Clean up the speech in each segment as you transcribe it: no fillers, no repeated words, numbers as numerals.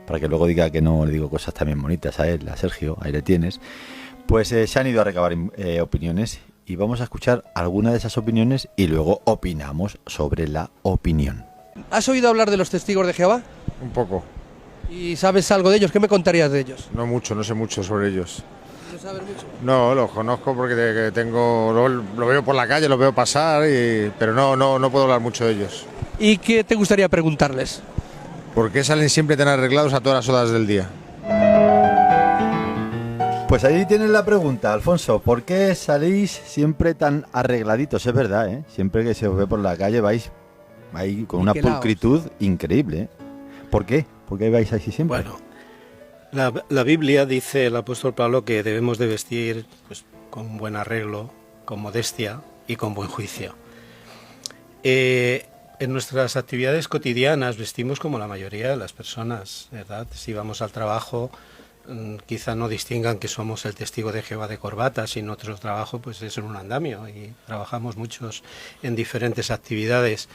para que luego diga que no le digo cosas también bonitas a él, a Sergio, ahí le tienes. Pues se han ido a recabar opiniones y vamos a escuchar alguna de esas opiniones y luego opinamos sobre la opinión. ¿Has oído hablar de los testigos de Jehová? Un poco. ¿Y sabes algo de ellos? ¿Qué me contarías de ellos? No mucho, no sé mucho sobre ellos. ¿No sabes mucho? No, los conozco porque lo veo por la calle, los veo pasar, pero no puedo hablar mucho de ellos. ¿Y qué te gustaría preguntarles? ¿Por qué salen siempre tan arreglados a todas las horas del día? Pues ahí tienes la pregunta, Alfonso. ¿Por qué salís siempre tan arregladitos? Es verdad, ¿eh? Siempre que se os ve por la calle vais ahí con una pulcritud increíble, ¿eh? ¿Por qué? ¿Por qué vais así siempre? Bueno, la Biblia dice el apóstol Pablo que debemos de vestir pues, con buen arreglo, con modestia y con buen juicio. En nuestras actividades cotidianas vestimos como la mayoría de las personas, ¿verdad? Si vamos al trabajo, quizá no distingan que somos el testigo de Jehová de corbata, si nuestro trabajo pues es en un andamio y trabajamos muchos en diferentes actividades.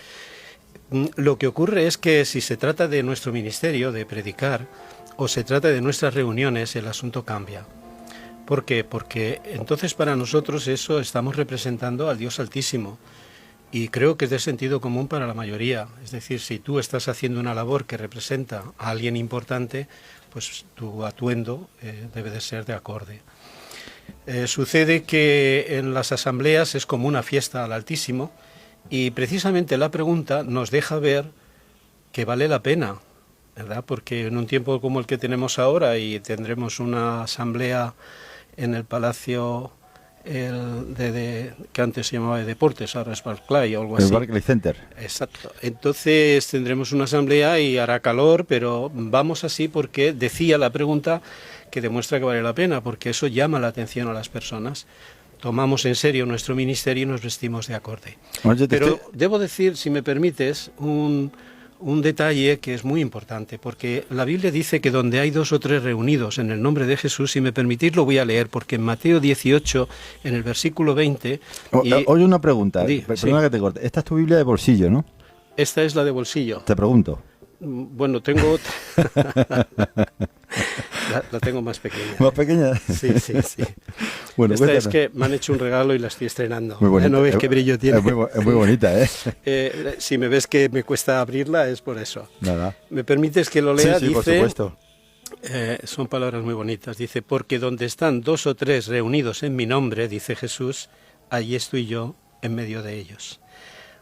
Lo que ocurre es que si se trata de nuestro ministerio, de predicar, o se trata de nuestras reuniones, el asunto cambia. ¿Por qué? Porque entonces para nosotros eso estamos representando al Dios Altísimo. Y creo que es de sentido común para la mayoría. Es decir, si tú estás haciendo una labor que representa a alguien importante, pues tu atuendo debe de ser de acorde. Sucede que en las asambleas es como una fiesta al Altísimo y precisamente la pregunta nos deja ver que vale la pena, ¿verdad? Porque en un tiempo como el que tenemos ahora y tendremos una asamblea en el Palacio que antes se llamaba de Deportes, ahora es Barclay o algo así. El Barclay Center. Exacto. Entonces tendremos una asamblea y hará calor, pero vamos así porque decía la pregunta que demuestra que vale la pena, porque eso llama la atención a las personas. Tomamos en serio nuestro ministerio y nos vestimos de acorde. Pero debo decir, si me permites, un detalle que es muy importante, porque la Biblia dice que donde hay 2 o 3 reunidos en el nombre de Jesús, si me permitís lo voy a leer, porque en Mateo 18, en el versículo 20... Oye, una pregunta, perdona que te corte. Esta es tu Biblia de bolsillo, ¿no? Esta es la de bolsillo. Te pregunto. Bueno, tengo otra. la tengo más pequeña. ¿Más pequeña? Sí. Bueno, esta es que me han hecho un regalo y la estoy estrenando. Muy bonita. ¿No ves qué brillo tiene? Es muy bonita, ¿eh? Si me ves que me cuesta abrirla es por eso. Nada. ¿Me permites que lo lea? Sí, dice, por supuesto. Son palabras muy bonitas. Dice, porque donde están 2 o 3 reunidos en mi nombre, dice Jesús, allí estoy yo en medio de ellos.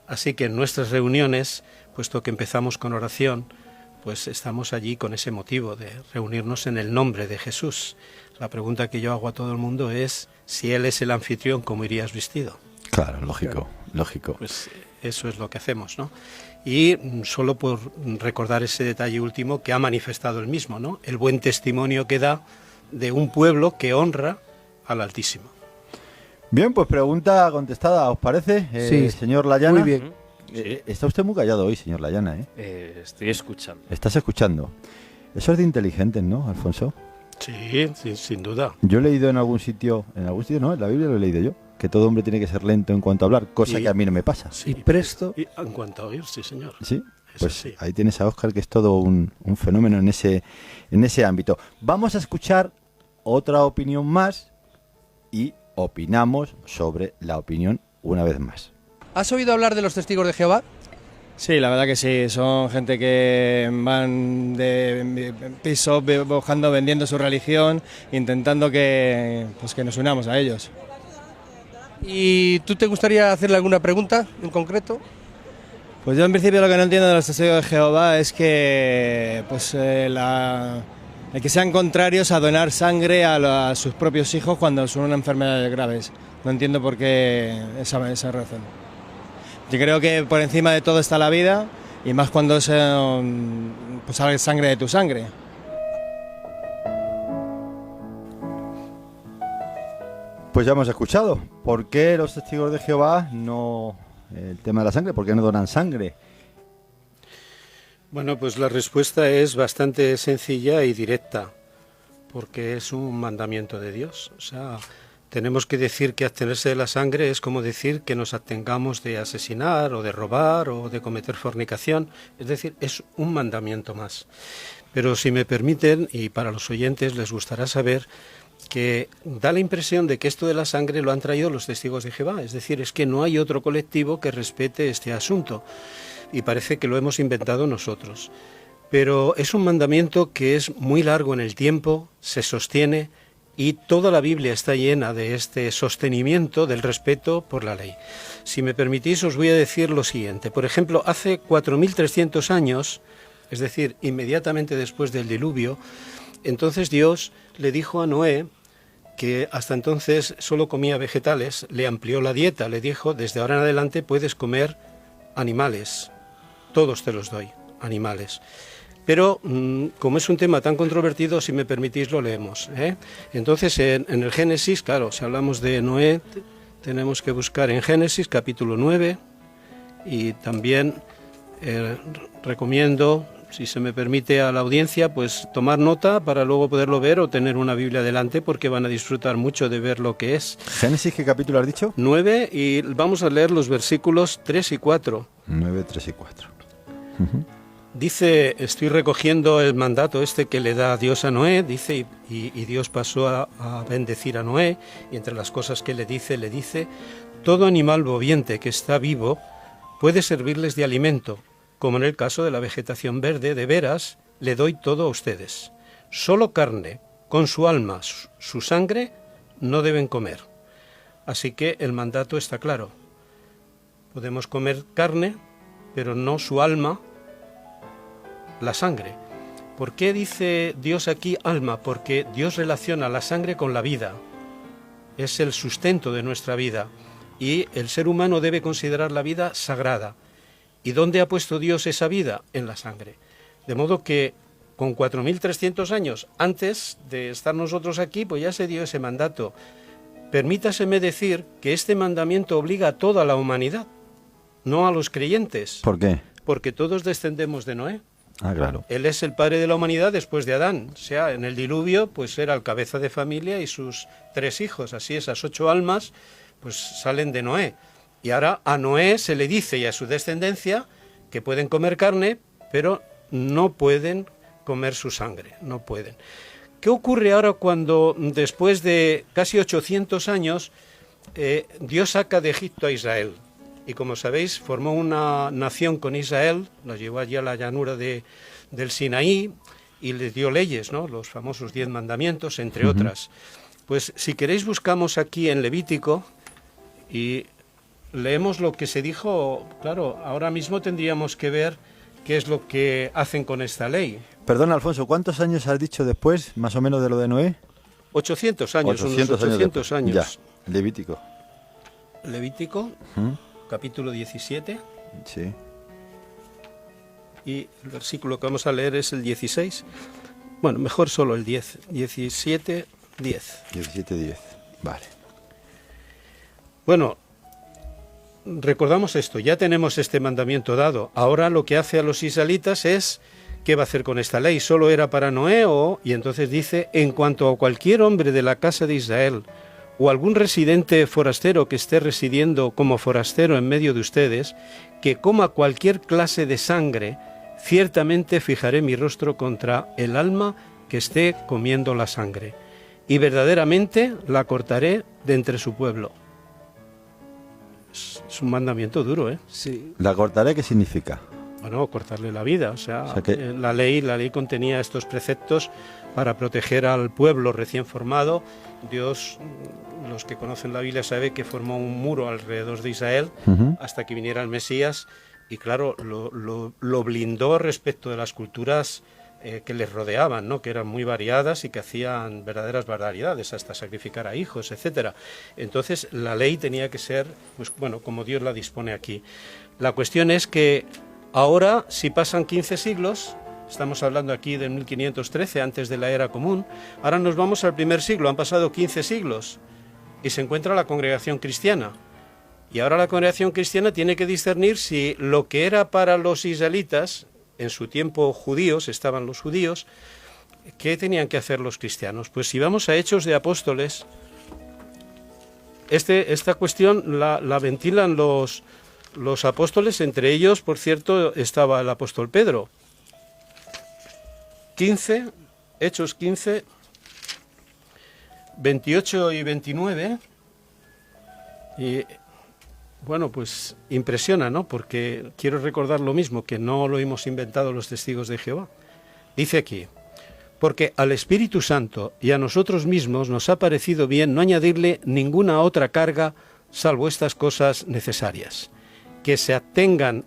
Así que en nuestras reuniones, puesto que empezamos con oración, pues estamos allí con ese motivo de reunirnos en el nombre de Jesús. La pregunta que yo hago a todo el mundo es, si Él es el anfitrión, ¿cómo irías vestido? Claro, lógico. Pues eso es lo que hacemos, ¿no? Y solo por recordar ese detalle último que ha manifestado él mismo, ¿no? El buen testimonio que da de un pueblo que honra al Altísimo. Bien, pues pregunta contestada, ¿os parece? Sí, señor Layana. Muy bien. Está usted muy callado hoy, señor Layana, ¿eh? Estoy escuchando. Estás escuchando. Eso es de inteligentes, ¿no, Alfonso? Sí, sin duda. Yo he leído en algún sitio no, en la Biblia lo he leído yo, que todo hombre tiene que ser lento en cuanto a hablar, cosa que a mí no me pasa. Sí, y presto. Y en cuanto a oír, sí, señor. Sí, pues sí. ahí tienes a Óscar, que es todo un fenómeno en ese ámbito. Vamos a escuchar otra opinión más y opinamos sobre la opinión una vez más. ¿Has oído hablar de los testigos de Jehová? Sí, la verdad que sí, son gente que van de piso bajando, vendiendo su religión, intentando que nos unamos a ellos. ¿Y tú te gustaría hacerle alguna pregunta en concreto? Pues yo en principio lo que no entiendo de los testigos de Jehová es que el que sean contrarios a donar sangre a sus propios hijos cuando son enfermedades graves. No entiendo por qué esa razón. Yo creo que por encima de todo está la vida, y más cuando sale sangre de tu sangre. Pues ya hemos escuchado. ¿Por qué los testigos de Jehová no... el tema de la sangre, ¿por qué no donan sangre? Bueno, pues la respuesta es bastante sencilla y directa, porque es un mandamiento de Dios. O sea, tenemos que decir que abstenerse de la sangre es como decir que nos abstengamos de asesinar o de robar o de cometer fornicación. Es decir, es un mandamiento más. Pero si me permiten, y para los oyentes les gustará saber, que da la impresión de que esto de la sangre lo han traído los testigos de Jehová. Es decir, es que no hay otro colectivo que respete este asunto. Y parece que lo hemos inventado nosotros. Pero es un mandamiento que es muy largo en el tiempo, se sostiene, y toda la Biblia está llena de este sostenimiento del respeto por la ley. Si me permitís, os voy a decir lo siguiente. Por ejemplo, hace 4.300 años, es decir, inmediatamente después del diluvio, entonces Dios le dijo a Noé, que hasta entonces solo comía vegetales, le amplió la dieta, le dijo, desde ahora en adelante puedes comer animales, todos te los doy, animales. Pero como es un tema tan controvertido, si me permitís lo leemos, ¿eh? Entonces en el Génesis, claro, si hablamos de Noé, tenemos que buscar en Génesis capítulo 9 y también recomiendo, si se me permite a la audiencia, pues tomar nota para luego poderlo ver o tener una Biblia delante, porque van a disfrutar mucho de ver lo que es. ¿Génesis qué capítulo has dicho? 9, y vamos a leer los versículos 3 y 4. 9, 3 y 4. Dice, estoy recogiendo el mandato que le da Dios a Noé, dice, y Dios pasó a bendecir a Noé, y entre las cosas que le dice, todo animal viviente que está vivo puede servirles de alimento, como en el caso de la vegetación verde, de veras, le doy todo a ustedes. Solo carne, con su alma, su sangre, no deben comer. Así que el mandato está claro. Podemos comer carne, pero no su alma, la sangre. ¿Por qué dice Dios aquí alma? Porque Dios relaciona la sangre con la vida. Es el sustento de nuestra vida. Y el ser humano debe considerar la vida sagrada. ¿Y dónde ha puesto Dios esa vida? En la sangre. De modo que con 4.300 años antes de estar nosotros aquí, pues ya se dio ese mandato. Permítaseme decir que este mandamiento obliga a toda la humanidad, no a los creyentes. ¿Por qué? Porque todos descendemos de Noé. Ah, claro. Él es el padre de la humanidad después de Adán. O sea, en el diluvio, pues era el cabeza de familia y sus 3 hijos. Así esas 8 almas, pues salen de Noé. Y ahora a Noé se le dice y a su descendencia que pueden comer carne, pero no pueden comer su sangre, no pueden. ¿Qué ocurre ahora cuando después de casi 800 años Dios saca de Egipto a Israel? Y como sabéis, formó una nación con Israel, los llevó allí a la llanura del Sinaí y les dio leyes, ¿no? Los famosos 10 mandamientos, entre otras. Pues si queréis buscamos aquí en Levítico y leemos lo que se dijo. Claro, ahora mismo tendríamos que ver qué es lo que hacen con esta ley. Perdona, Alfonso, ¿cuántos años has dicho después, más o menos, de lo de Noé? 800 años, 800 años. Ya, Levítico. Levítico, capítulo 17. Sí. Y el versículo que vamos a leer es el 16. Bueno, mejor solo el 10. 17, 10. 17, 10. Vale. Bueno, recordamos esto, ya tenemos este mandamiento dado. Ahora lo que hace a los israelitas es, ¿qué va a hacer con esta ley? ¿Solo era para Noé? Y entonces dice, en cuanto a cualquier hombre de la casa de Israel o algún residente forastero que esté residiendo como forastero en medio de ustedes, que coma cualquier clase de sangre, ciertamente fijaré mi rostro contra el alma que esté comiendo la sangre, y verdaderamente la cortaré de entre su pueblo. Es un mandamiento duro, ¿eh? Sí. ¿La cortaré qué significa? Bueno, cortarle la vida. O sea que... la ley contenía estos preceptos para proteger al pueblo recién formado. Dios, los que conocen la Biblia, saben que formó un muro alrededor de Israel hasta que viniera el Mesías. Y claro, lo blindó respecto de las culturas que les rodeaban, ¿no? Que eran muy variadas y que hacían verdaderas barbaridades, hasta sacrificar a hijos, etcétera. Entonces la ley tenía que ser, pues bueno, como Dios la dispone aquí. La cuestión es que ahora, si pasan 15 siglos, estamos hablando aquí de 1513, antes de la era común, ahora nos vamos al primer siglo, han pasado 15 siglos y se encuentra la congregación cristiana. Y ahora la congregación cristiana tiene que discernir si lo que era para los israelitas, en su tiempo judíos, estaban los judíos, ¿qué tenían que hacer los cristianos? Pues si vamos a Hechos de Apóstoles, esta cuestión la ventilan los apóstoles, entre ellos, por cierto, estaba el apóstol Pedro. 15, Hechos 15, 28 y 29, y bueno, pues impresiona, ¿no? Porque quiero recordar lo mismo, que no lo hemos inventado los testigos de Jehová. Dice aquí: porque al Espíritu Santo y a nosotros mismos nos ha parecido bien no añadirle ninguna otra carga salvo estas cosas necesarias, que sigan,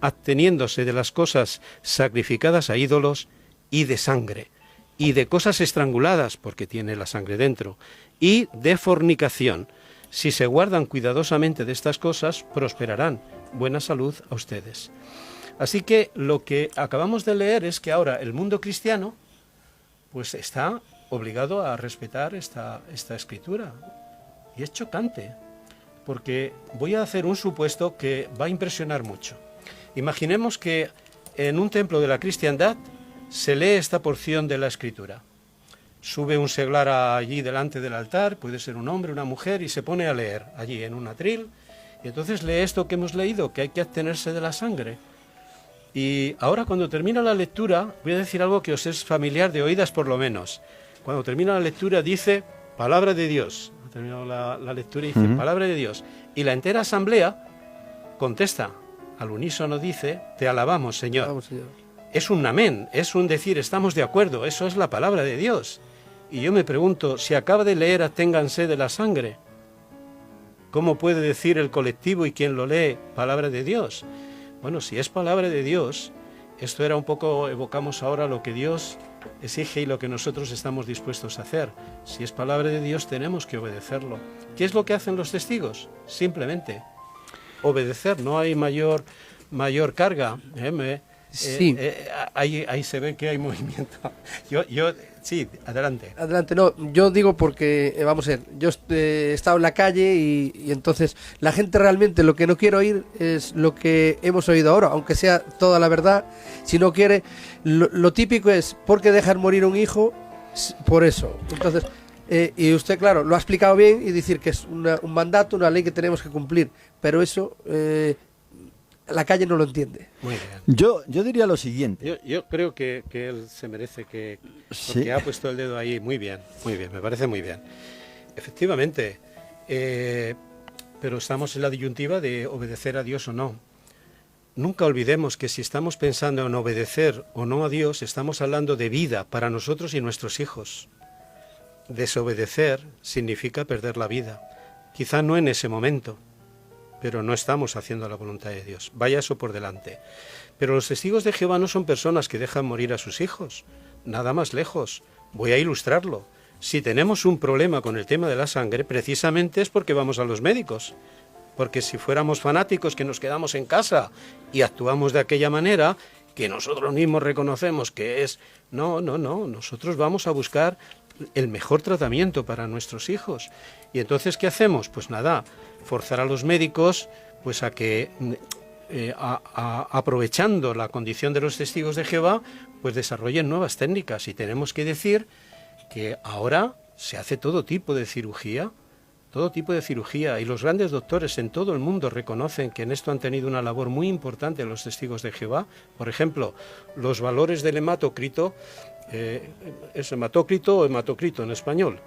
absteniéndose de las cosas sacrificadas a ídolos y de sangre, y de cosas estranguladas, porque tiene la sangre dentro, y de fornicación. Si se guardan cuidadosamente de estas cosas, prosperarán. Buena salud a ustedes. Así que lo que acabamos de leer es que ahora el mundo cristiano pues está obligado a respetar esta escritura. Y es chocante, porque voy a hacer un supuesto que va a impresionar mucho. Imaginemos que en un templo de la cristiandad se lee esta porción de la escritura. Sube un seglar allí delante del altar, puede ser un hombre, una mujer, y se pone a leer allí en un atril, y entonces lee esto que hemos leído, que hay que abstenerse de la sangre. Y ahora, cuando termina la lectura, voy a decir algo que os es familiar de oídas por lo menos. Cuando termina la lectura dice palabra de Dios. Ha terminado la lectura y dice palabra de Dios. Y la entera asamblea contesta, al unísono dice, te alabamos, Señor. Vamos, Señor. Es un amén, es un decir, estamos de acuerdo, eso es la palabra de Dios. Y yo me pregunto, si acaba de leer absténganse de la sangre, ¿cómo puede decir el colectivo y quien lo lee palabra de Dios? Bueno, si es palabra de Dios, esto era un poco, evocamos ahora lo que Dios exige y lo que nosotros estamos dispuestos a hacer. Si es palabra de Dios, tenemos que obedecerlo. ¿Qué es lo que hacen los testigos? Simplemente obedecer, no hay mayor carga. Sí. Ahí se ve que hay movimiento. Sí, adelante. Adelante, no, yo digo porque, vamos a ver, yo he estado en la calle y entonces la gente realmente lo que no quiere oír es lo que hemos oído ahora, aunque sea toda la verdad. Si no quiere, lo típico es, ¿por qué dejar morir un hijo? Por eso. Entonces, y usted, claro, lo ha explicado bien y decir que es un mandato, una ley que tenemos que cumplir, pero eso la calle no lo entiende. Muy bien. Yo diría lo siguiente. Yo creo que él se merece que... Sí. Porque ha puesto el dedo ahí muy bien, me parece muy bien. Efectivamente, pero estamos en la disyuntiva de obedecer a Dios o no. Nunca olvidemos que si estamos pensando en obedecer o no a Dios, estamos hablando de vida para nosotros y nuestros hijos. Desobedecer significa perder la vida. Quizá no en ese momento, pero no estamos haciendo la voluntad de Dios. Vaya eso por delante. Pero los testigos de Jehová no son personas que dejan morir a sus hijos. Nada más lejos. Voy a ilustrarlo. Si tenemos un problema con el tema de la sangre, precisamente es porque vamos a los médicos. Porque si fuéramos fanáticos que nos quedamos en casa y actuamos de aquella manera, que nosotros mismos reconocemos que es... No. Nosotros vamos a buscar el mejor tratamiento para nuestros hijos. ¿Y entonces qué hacemos? Pues nada, forzar a los médicos pues a que, aprovechando la condición de los testigos de Jehová, pues desarrollen nuevas técnicas. Y tenemos que decir que ahora se hace todo tipo de cirugía, y los grandes doctores en todo el mundo reconocen que en esto han tenido una labor muy importante los testigos de Jehová. Por ejemplo, los valores del hematócrito, ¿es hematócrito o hematocrito en español?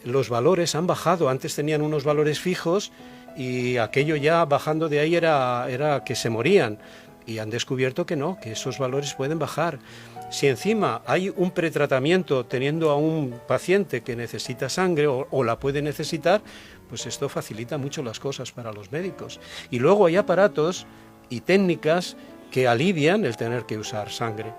Los valores han bajado, antes tenían unos valores fijos y aquello ya bajando de ahí era que se morían, y han descubierto que no, que esos valores pueden bajar. Si encima hay un pretratamiento teniendo a un paciente que necesita sangre o la puede necesitar, pues esto facilita mucho las cosas para los médicos. Y luego hay aparatos y técnicas que alivian el tener que usar sangre.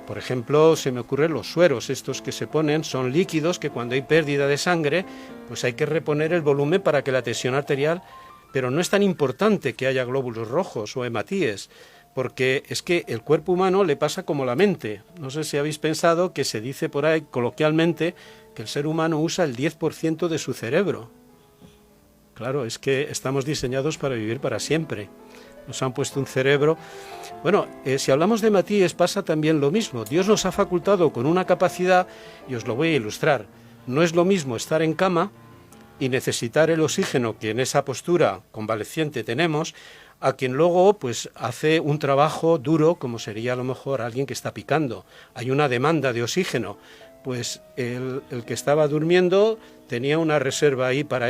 Por ejemplo, se me ocurren los sueros, estos que se ponen, son líquidos que cuando hay pérdida de sangre, pues hay que reponer el volumen para que la tensión arterial, pero no es tan importante que haya glóbulos rojos o hematíes, porque es que el cuerpo humano le pasa como la mente. No sé si habéis pensado que se dice por ahí coloquialmente que el ser humano usa el 10% de su cerebro. Claro, es que estamos diseñados para vivir para siempre. Nos han puesto un cerebro... Bueno, si hablamos de hematíes pasa también lo mismo. Dios nos ha facultado con una capacidad, y os lo voy a ilustrar. No es lo mismo estar en cama y necesitar el oxígeno que en esa postura convaleciente tenemos, a quien luego pues hace un trabajo duro, como sería a lo mejor alguien que está picando. Hay una demanda de oxígeno, pues el que estaba durmiendo tenía una reserva ahí para eso.